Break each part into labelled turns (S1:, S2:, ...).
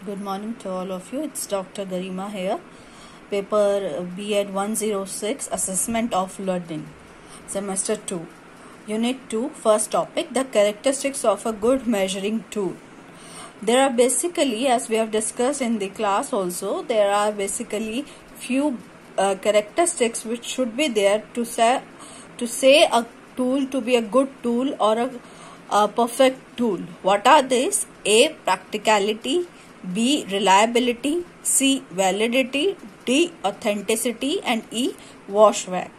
S1: Good morning to all of you. It's Dr. Garima here. Paper B.Ed 106 Assessment of Learning. Semester 2. Unit 2. First topic, the characteristics of a good measuring tool. There are basically, as we have discussed in the class also, there are basically few characteristics which should be there to say a tool to be a good tool or a perfect tool. What are these? A. Practicality. B. Reliability. C. Validity. D. Authenticity. And E. Washback.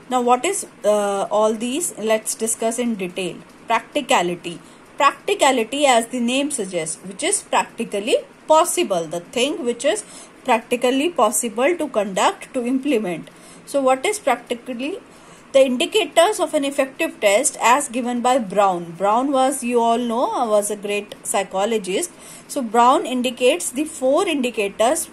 S1: Now what is all these? Let's discuss in detail. Practicality. Practicality, as the name suggests, which is practically possible. The thing which is practically possible to conduct, to implement. So what is practically? The indicators of an effective test as given by Brown. Brown was, you all know, was a great psychologist. So Brown indicates the 4 indicators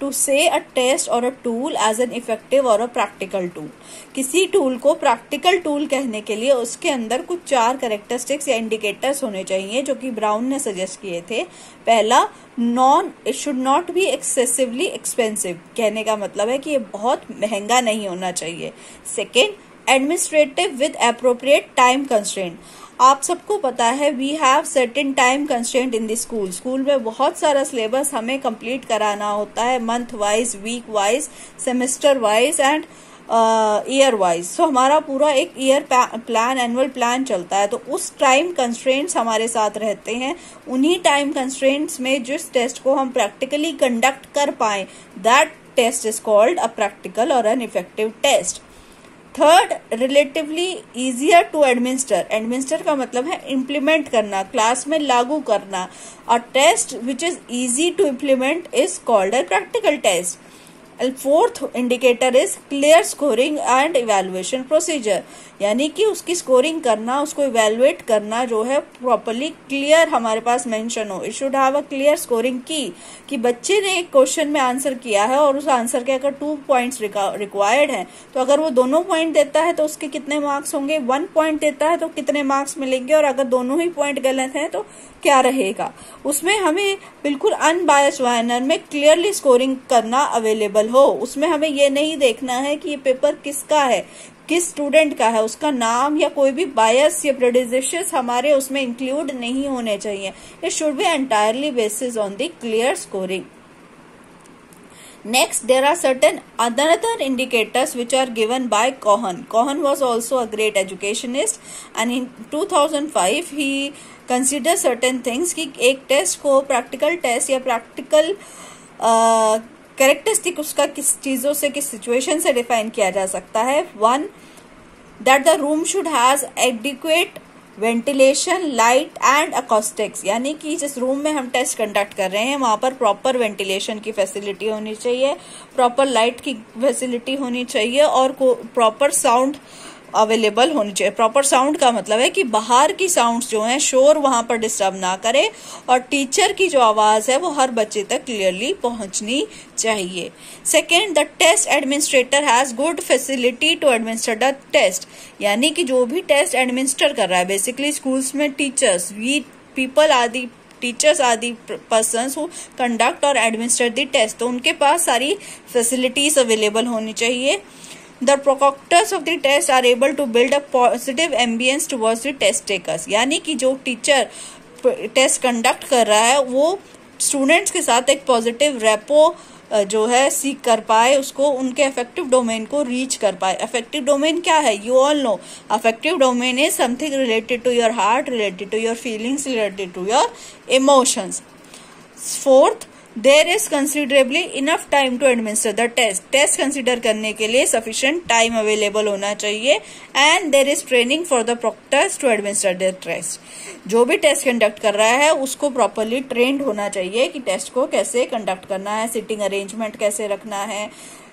S1: to say a test or a tool as an effective or a practical tool. किसी tool को practical tool कहने के लिए उसके अंदर कुछ 4 characteristics या indicators होने चाहिए जो कि ब्राउन ने सजेस्ट किए थे. पहला, it should not be excessively expensive. कहने का मतलब है कि ये बहुत महंगा नहीं होना चाहिए. Second, administrative with appropriate time constraint. आप सबको पता है we have certain time constraint in the school. School में बहुत सारा सिलेबस हमें कंप्लीट कराना होता है, month wise, week wise, semester wise and year wise. So हमारा पूरा एक ईयर प्लान, एनुअल प्लान चलता है. तो उस टाइम कंस्ट्रेंट्स हमारे साथ रहते हैं. उन्हीं टाइम कंस्ट्रेंट्स में जिस टेस्ट को हम प्रैक्टिकली कंडक्ट कर पाए, that test is called a practical और an effective test. Third, relatively easier to administer. Administer का मतलब है इम्प्लीमेंट करना, क्लास में लागू करना. A test which is easy to implement is called a practical test. Fourth indicator is clear scoring and evaluation procedure. यानी कि उसकी स्कोरिंग करना, उसको इवेल्युएट करना जो है प्रॉपरली क्लियर हमारे पास मेंशन हो. It should have a clear scoring की कि बच्चे ने एक क्वेश्चन में आंसर किया है और उस आंसर के अगर 2 पॉइंट्स रिक्वायर्ड हैं तो अगर वो दोनों पॉइंट देता है तो उसके कितने मार्क्स होंगे, 1 पॉइंट देता है तो कितने मार्क्स मिलेंगे, और अगर दोनों ही पॉइंट गलत हैं तो क्या रहेगा. उसमें हमें बिल्कुल अनबायस्ड मैनर में क्लियरली स्कोरिंग करना अवेलेबल हो. उसमें हमें ये नहीं देखना है कि ये पेपर किसका है, किस स्टूडेंट का है, उसका नाम या कोई भी बायस या प्रेजुडिसेस हमारे उसमें इंक्लूड नहीं होने चाहिए. It should B entirely basis on the clear scoring. Next, there are certain other indicators which are given by Cohen. Cohen was also a great educationist, and in 2005 he considered certain things कि एक test को practical test या practical characteristic उसका किस चीजों से, किस situation से डिफाइन किया जा सकता है. 1, that the room should has adequate ventilation, light and acoustics. यानी कि जिस रूम में हम टेस्ट कंडक्ट कर रहे हैं वहां पर प्रॉपर वेंटिलेशन की फैसिलिटी होनी चाहिए, प्रॉपर लाइट की फैसिलिटी होनी चाहिए और प्रॉपर साउंड अवेलेबल होनी चाहिए. प्रॉपर साउंड का मतलब है कि बाहर की साउंड्स जो हैं, शोर वहां पर डिस्टर्ब ना करे, और टीचर की जो आवाज है वो हर बच्चे तक क्लियरली पहुंचनी चाहिए. Second, the test administrator has good facility to administer the test. यानी कि जो भी टेस्ट एडमिनिस्टर कर रहा है, बेसिकली स्कूल्स में टीचर्स, वी पीपल आदि, teachers are the persons who conduct और एडमिनिस्टर द टेस्ट. तो उनके पास सारी फैसिलिटीज अवेलेबल होनी चाहिए. The proctors of the test are able to build a positive ambience towards the test takers. यानी कि जो टीचर टेस्ट कंडक्ट कर रहा है वो स्टूडेंट्स के साथ एक पॉजिटिव रेपो जो है सीख कर पाए, उसको उनके अफेक्टिव डोमेन को रीच कर पाए. अफेक्टिव डोमेन क्या है? You all know affective domain is something related to your heart, related to your feelings, related to your emotions. Fourth, there is considerably enough time to administer the test. Test consider करने के लिए sufficient time available होना चाहिए. And there is training for the proctors to administer the test. जो भी test conduct कर रहा है उसको प्रॉपरली ट्रेंड होना चाहिए कि टेस्ट को कैसे कंडक्ट करना है, सिटिंग अरेंजमेंट कैसे रखना है,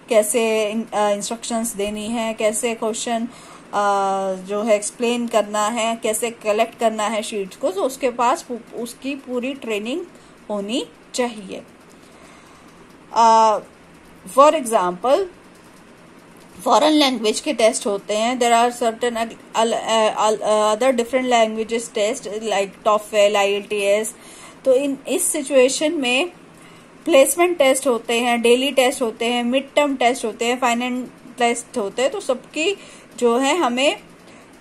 S1: कैसे इंस्ट्रक्शंस देनी है, कैसे क्वेश्चन जो है एक्सप्लेन करना है, कैसे कलेक्ट करना है शीट्स को. तो उसके पास उसकी पूरी ट्रेनिंग होनी चाहिए. फॉर एग्जाम्पल, फॉरेन लैंग्वेज के टेस्ट होते हैं. There are certain other different languages test like TOEFL, IELTS, तो इस सिचुएशन में प्लेसमेंट टेस्ट होते हैं, डेली टेस्ट होते हैं, मिड टर्म टेस्ट होते हैं, फाइनल टेस्ट होते हैं, तो सबकी जो है हमें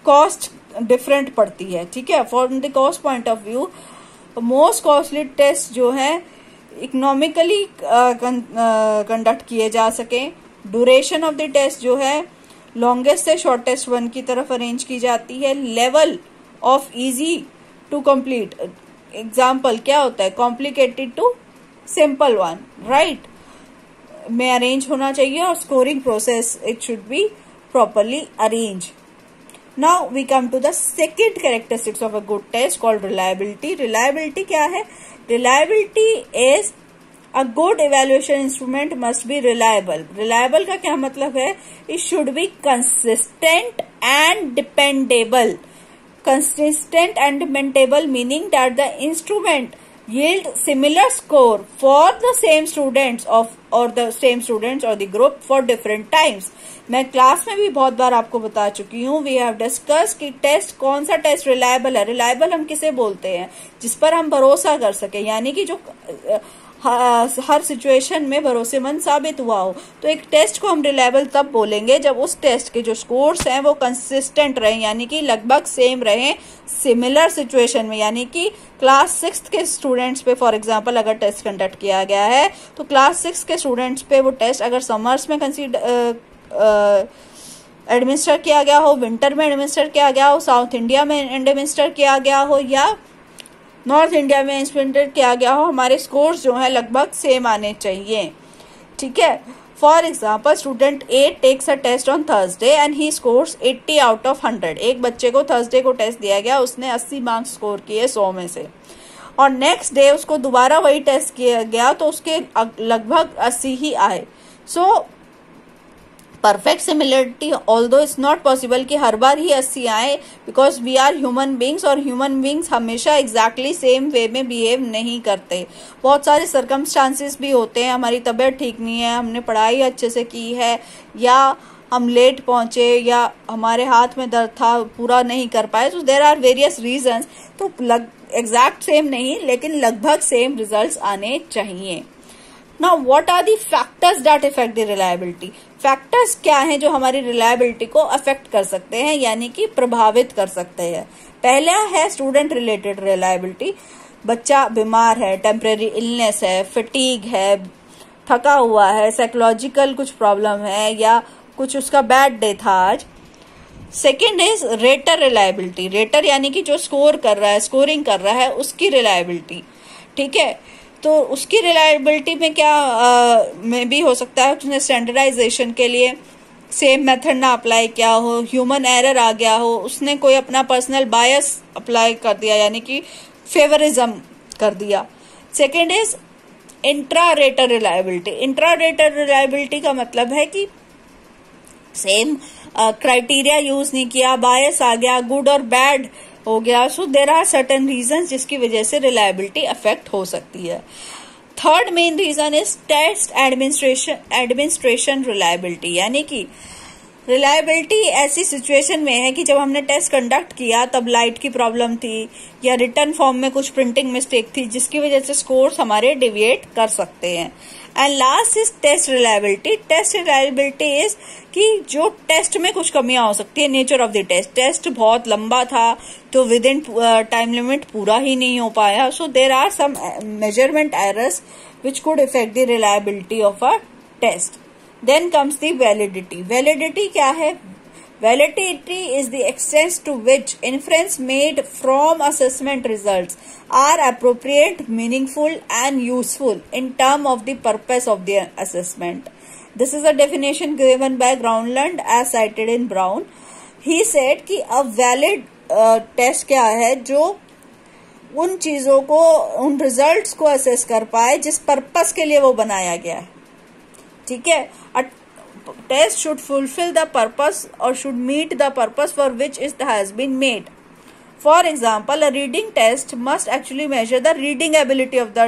S1: कॉस्ट डिफरेंट पड़ती है, ठीक है। From the cost point of view most costly test जो है इकोनॉमिकली कंडक्ट किए जा सके। ड्यूरेशन ऑफ द टेस्ट जो है लॉन्गेस्ट से शॉर्टेस्ट वन की तरफ अरेंज की जाती है। Level of easy to complete, example क्या होता है, complicated to simple one, right, में अरेंज होना चाहिए। और scoring process it should be properly arrange. Now we come to the second characteristics of a good test called reliability. Reliability क्या है? Reliability is a good evaluation instrument must be reliable. Reliable का क्या मतलब है? It should be consistent and dependable. Consistent and dependable meaning that the instrument yield similar score for the same students or the group for different times. मैं class में भी बहुत बार आपको बता चुकी हूँ, वी हैव डिस्कस कि टेस्ट कौन सा टेस्ट रिलायबल है। रिलायबल हम किसे बोलते हैं? जिस पर हम भरोसा कर सके, यानी कि जो हर सिचुएशन में भरोसेमंद साबित हुआ हो। तो एक टेस्ट को हम रिलायबल तब बोलेंगे जब उस टेस्ट के जो स्कोर्स हैं वो कंसिस्टेंट रहे, यानी कि लगभग सेम रहे सिमिलर सिचुएशन में। यानी कि क्लास 6 के स्टूडेंट्स पे फॉर एग्जांपल अगर टेस्ट कंडक्ट किया गया है तो क्लास 6 के स्टूडेंट्स पे वो टेस्ट अगर समर्स में एडमिनिस्टर किया गया हो, विंटर में एडमिनिस्टर किया गया हो, साउथ इंडिया में एडमिनिस्टर किया गया हो या नॉर्थ इंडिया में इंस्पेक्टेड किया गया हो, हमारे स्कोर्स जो है लगभग सेम आने चाहिए, ठीक है। For example student A takes a test on Thursday and he scores 80 out of 100। एक बच्चे को थर्सडे को टेस्ट दिया गया, उसने 80 मार्क्स स्कोर किए 100 में से, और नेक्स्ट डे उसको दोबारा वही टेस्ट किया गया तो उसके लगभग 80 ही आए। So perfect similarity although it's not possible कि हर बार ही 80 आए, because we are human beings और ह्यूमन बींग्स हमेशा एग्जैक्टली सेम वे में बिहेव नहीं करते। बहुत सारे सर्कमस्टांसेस भी होते हैं, हमारी तबीयत ठीक नहीं है, हमने पढ़ाई अच्छे से की है या हम लेट पहुंचे या हमारे हाथ में दर्द था, पूरा नहीं कर पाए, तो देयर आर वेरियस रीजंस। तो एग्जैक्ट सेम नहीं लेकिन लगभग सेम रिजल्ट्स आने चाहिए। Now, what are the factors that affect the reliability? Factors क्या हैं जो हमारी रिलायबिलिटी को अफेक्ट कर सकते हैं, यानी कि प्रभावित कर सकते हैं। पहला है स्टूडेंट रिलेटेड रिलायबिलिटी। बच्चा बीमार है, टेम्परेरी इलनेस है, फटीग है, थका हुआ है, साइकोलॉजिकल कुछ प्रॉब्लम है या कुछ उसका बैड डे था आज। Second is rater reliability. Rater यानी कि जो स्कोर कर रहा है, स्कोरिंग कर रहा है, उसकी रिलायबिलिटी, ठीक है। तो उसकी रिलायबिलिटी में क्या में भी हो सकता है उसने स्टैंडर्डाइजेशन के लिए सेम मेथड ना अप्लाई किया हो, ह्यूमन एरर आ गया हो, उसने कोई अपना पर्सनल बायस अप्लाई कर दिया यानी कि फेवरिज्म कर दिया। Second is intra rater reliability. Intra rater reliability का मतलब है कि सेम क्राइटेरिया यूज नहीं किया, बायस आ गया, गुड और बैड हो गया। So there are certain reason जिसकी वजह से रिलायबिलिटी अफेक्ट हो सकती है। Third main reason is test administration reliability, यानी कि रिलायबिलिटी ऐसी सिचुएशन में है कि जब हमने टेस्ट कंडक्ट किया तब लाइट की प्रॉब्लम थी या रिटर्न फॉर्म में कुछ प्रिंटिंग मिस्टेक थी जिसकी वजह से स्कोर्स हमारे डेविएट कर सकते हैं। And last is test reliability. Test reliability is कि जो टेस्ट में कुछ कमियां हो सकती है, nature of the test, test बहुत लंबा था तो विद इन टाइम लिमिट पूरा ही नहीं हो पाया, so there are some measurement errors which could affect the reliability of a test. Then comes the validity. Validity क्या है? Validity is the extent to which inference made from assessment results are appropriate, meaningful and useful in terms of the purpose of the assessment. This is a definition given by Groundland as cited in Brown. He said कि a valid test क्या है? जो उन चीजों को, उन results को assess कर पाए जिस पर्पस के लिए वो बनाया गया है, ठीक है। A test should fulfill the purpose or should meet the purpose for which it has been made. For example, a reading test must actually measure the reading ability of the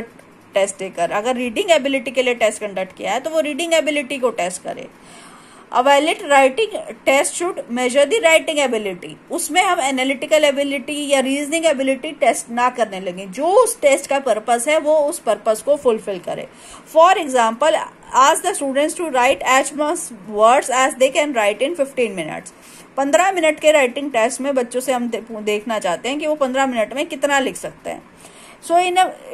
S1: test taker. अगर reading ability के लिए test conduct किया है तो वो reading ability को test करे। A valid writing test should measure the writing ability. उसमें हम एनालिटिकल एबिलिटी या रीजनिंग एबिलिटी टेस्ट ना करने लगे. जो उस टेस्ट का पर्पस है वो उस पर्पस को फुलफिल करे. For example, ask the students to write as much words as they can write in 15 minutes. 15 minute के राइटिंग टेस्ट में बच्चों से हम देखना चाहते हैं कि वो 15 मिनट में कितना लिख सकते हैं. So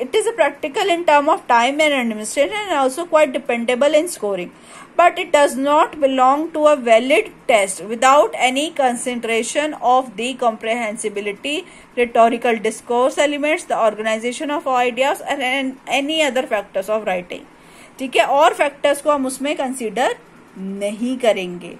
S1: it is a practical in term of time and administration and also quite dependable in scoring. But it does not belong to a valid test without any consideration of the comprehensibility, rhetorical discourse elements, the organization of ideas and any other factors of writing. ठीक है, और factors को हम उसमें consider नहीं करेंगे.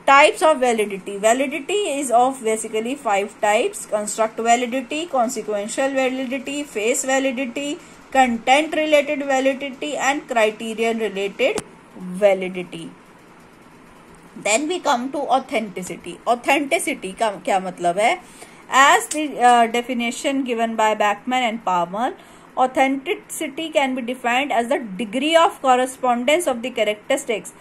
S1: Types of validity. Validity is of basically 5 types: construct validity, consequential validity, face validity, content related validity and criterion related validity. Then we come to authenticity. Authenticity का क्या मतलब है? As the definition given by Bachman and Palmer, authenticity can be defined as the degree of correspondence of the characteristics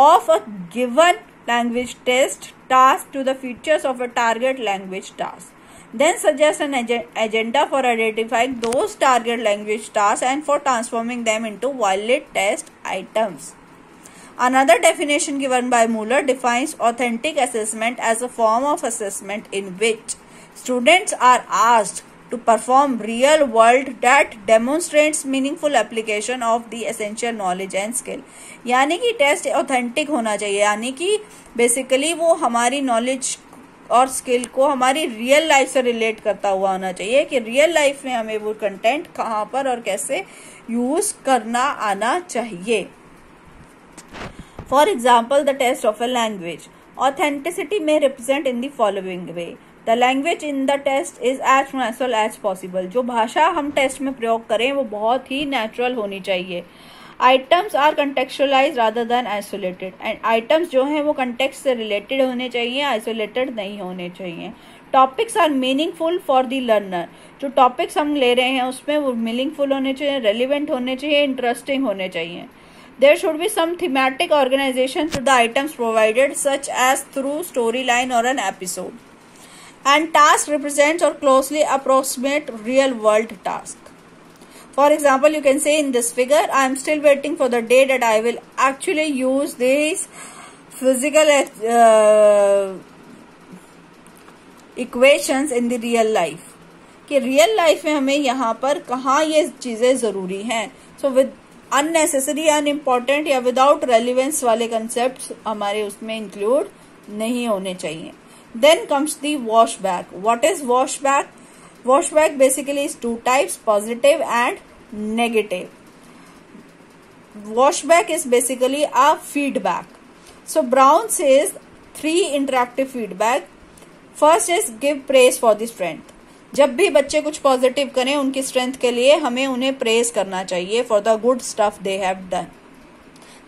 S1: of a given language test task to the features of a target language task. Then suggest an agenda for identifying those target language tasks and for transforming them into valid test items. Another definition given by Muller defines authentic assessment as a form of assessment in which students are asked to perform real world that demonstrates meaningful application of the essential knowledge and skill. यानी कि test authentic होना चाहिए, यानी कि basically वो हमारी knowledge और skill को हमारी रियल लाइफ से रिलेट करता हुआ होना चाहिए कि रियल लाइफ में हमें वो कंटेंट कहाँ पर और कैसे यूज करना आना चाहिए. For example, the test of a language. Authenticity में represent in the following way. The language in the test is as natural as possible. जो भाषा हम टेस्ट में प्रयोग करें वो बहुत ही नेचुरल होनी चाहिए. Items are contextualized rather than isolated. And items जो हैं वो कंटेक्स्ट से रिलेटेड होने चाहिए, आइसोलेटेड नहीं होने चाहिए. Topics are meaningful for the learner. जो टॉपिक्स हम ले रहे हैं उसमें वो मीनिंगफुल होने चाहिए, रेलिवेंट होने चाहिए, इंटरेस्टिंग होने चाहिए. There should be some thematic organization to the items provided, such as through storyline or an episode. And task represents or closely approximate real world task. For example, you can say in this figure, I am still waiting for the day that I will actually use these physical equations in the real life. कि real life में हमें यहाँ पर कहाँ ये चीजें जरूरी हैं. So with unnecessary, unimportant या without relevance वाले concepts हमारे उसमें include नहीं होने चाहिए. Then comes the washback. What is washback? Washback basically is 2 types, positive and negative. Washback is basically a feedback. So Brown says 3 interactive feedback. First is give praise for the strength. जब भी बच्चे कुछ positive करें उनकी strength के लिए हमें उन्हें प्रेज करना चाहिए for the good stuff they have done.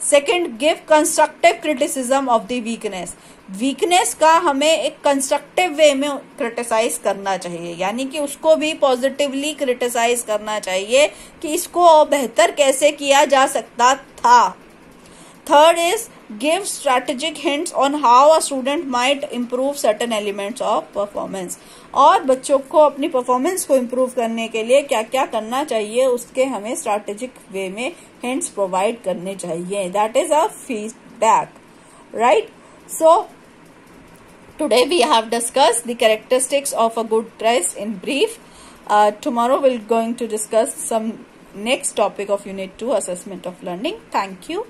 S1: Second, give constructive criticism of the weakness. Weakness का हमें एक कंस्ट्रक्टिव वे में क्रिटिसाइज करना चाहिए, यानी कि उसको भी पॉजिटिवली क्रिटिसाइज करना चाहिए कि इसको बेहतर कैसे किया जा सकता था. Third is give strategic hints on how a student might improve certain elements of performance. और बच्चों को अपनी परफॉर्मेंस को इम्प्रूव करने के लिए क्या क्या करना चाहिए उसके हमें स्ट्रेटेजिक वे में हिंट्स प्रोवाइड करने चाहिए. That is a feedback, right. So today we have discussed the characteristics of a good test in brief. Tomorrow we're going to discuss some next topic of Unit 2, assessment of learning. Thank you.